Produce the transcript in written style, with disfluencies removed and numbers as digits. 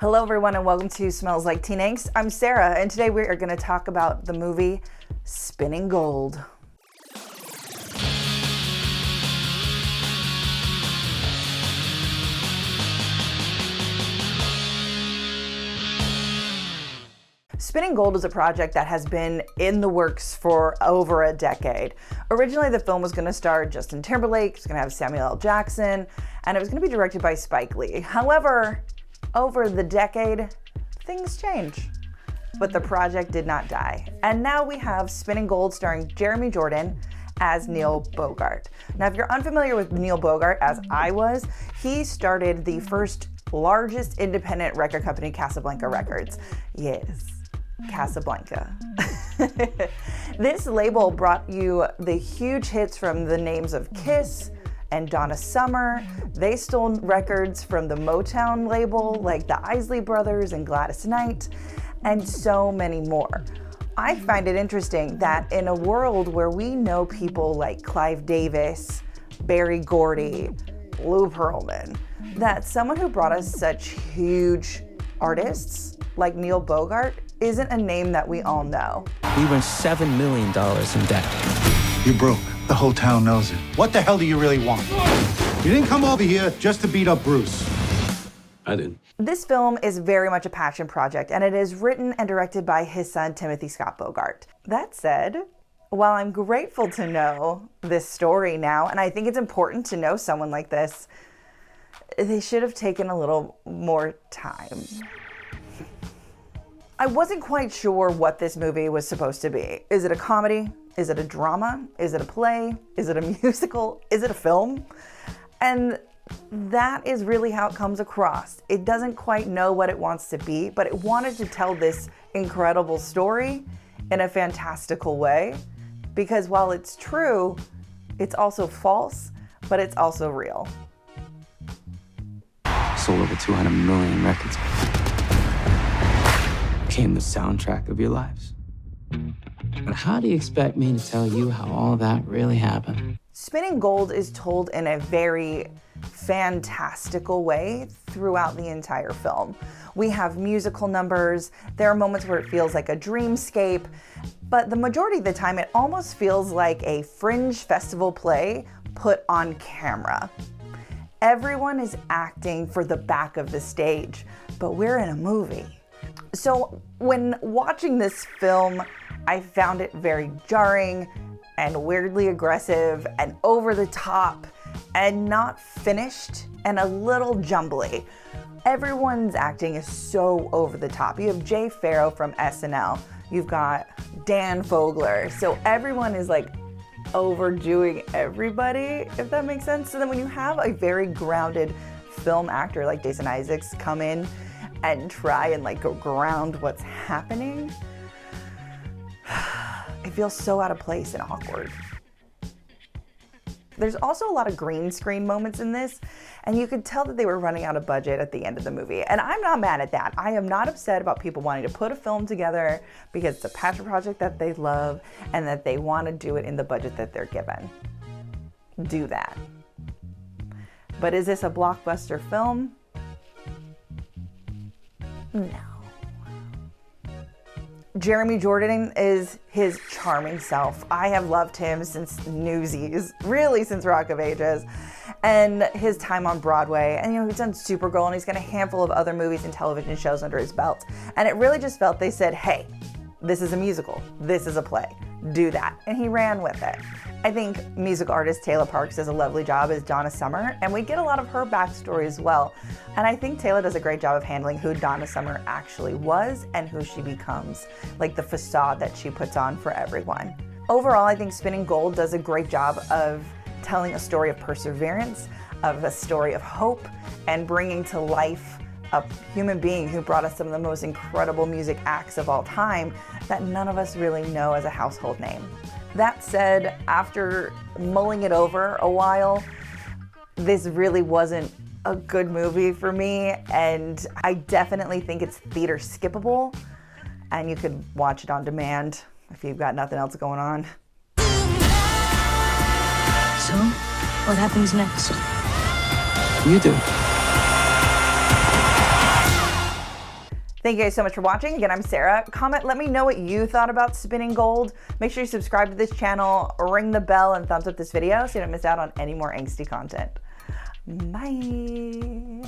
Hello everyone and welcome to Smells Like Teen Angst. I'm Sarah and today we are going to talk about the movie Spinning Gold. Spinning Gold is a project that has been in the works for over a decade. Originally, the film was going to star Justin Timberlake, it was going to have Samuel L. Jackson, and it was going to be directed by Spike Lee. However, over the decade, things change. But the project did not die. And now we have Spinning Gold starring Jeremy Jordan as Neil Bogart. Now, if you're unfamiliar with Neil Bogart, as I was, he started the first largest independent record company, Casablanca Records. Yes. Casablanca. This label brought you the huge hits from the names of Kiss and Donna Summer. They stole records from the Motown label like the Isley Brothers and Gladys Knight, and so many more. I find it interesting that in a world where we know people like Clive Davis, Berry Gordy, Lou Pearlman, that someone who brought us such huge artists like Neil Bogart isn't a name that we all know. We were $7 million in debt. You're broke. The whole town knows it. What the hell do you really want? You didn't come over here just to beat up Bruce. I didn't. This film is very much a passion project, and it is written and directed by his son, Timothy Scott Bogart. That said, while I'm grateful to know this story now, and I think it's important to know someone like this, they should have taken a little more time. I wasn't quite sure what this movie was supposed to be. Is it a comedy? Is it a drama? Is it a play? Is it a musical? Is it a film? And that is really how it comes across. It doesn't quite know what it wants to be, but it wanted to tell this incredible story in a fantastical way. Because while it's true, it's also false, but it's also real. Sold over 200 million records. Became the soundtrack of your lives. And how do you expect me to tell you how all that really happened? Spinning Gold is told in a very fantastical way throughout the entire film. We have musical numbers, there are moments where it feels like a dreamscape, but the majority of the time it almost feels like a fringe festival play put on camera. Everyone is acting for the back of the stage, but we're in a movie. So when watching this film, I found it very jarring and weirdly aggressive and over the top and not finished and a little jumbly. Everyone's acting is so over the top. You have Jay Pharoah from SNL. You've got Dan Fogler. So everyone is like overdoing everybody, if that makes sense. So then when you have a very grounded film actor like Jason Isaacs come in and try and like go ground what's happening, it feels so out of place and awkward. There's also a lot of green screen moments in this, and you could tell that they were running out of budget at the end of the movie. And I'm not mad at that. I am not upset about people wanting to put a film together because it's a passion project that they love and that they want to do it in the budget that they're given. Do that. But is this a blockbuster film? No. Jeremy Jordan is his charming self. I have loved him since Newsies, really since Rock of Ages, and his time on Broadway. And he's done Supergirl, and he's got a handful of other movies and television shows under his belt. And it really just felt they said, hey, this is a musical, this is a play, do that. And he ran with it. I think music artist Taylor Parks does a lovely job as Donna Summer, and we get a lot of her backstory as well. And I think Taylor does a great job of handling who Donna Summer actually was and who she becomes, like the facade that she puts on for everyone. Overall, I think Spinning Gold does a great job of telling a story of perseverance, of a story of hope, and bringing to life a human being who brought us some of the most incredible music acts of all time that none of us really know as a household name. That said, after mulling it over a while, this really wasn't a good movie for me, and I definitely think it's theater skippable, and you could watch it on demand if you've got nothing else going on. So, what happens next? You do. Thank you guys so much for watching. Again, I'm Sarah. Comment, let me know what you thought about spinning gold. Make sure you subscribe to this channel, ring the bell, and thumbs up this video so you don't miss out on any more angsty content. Bye.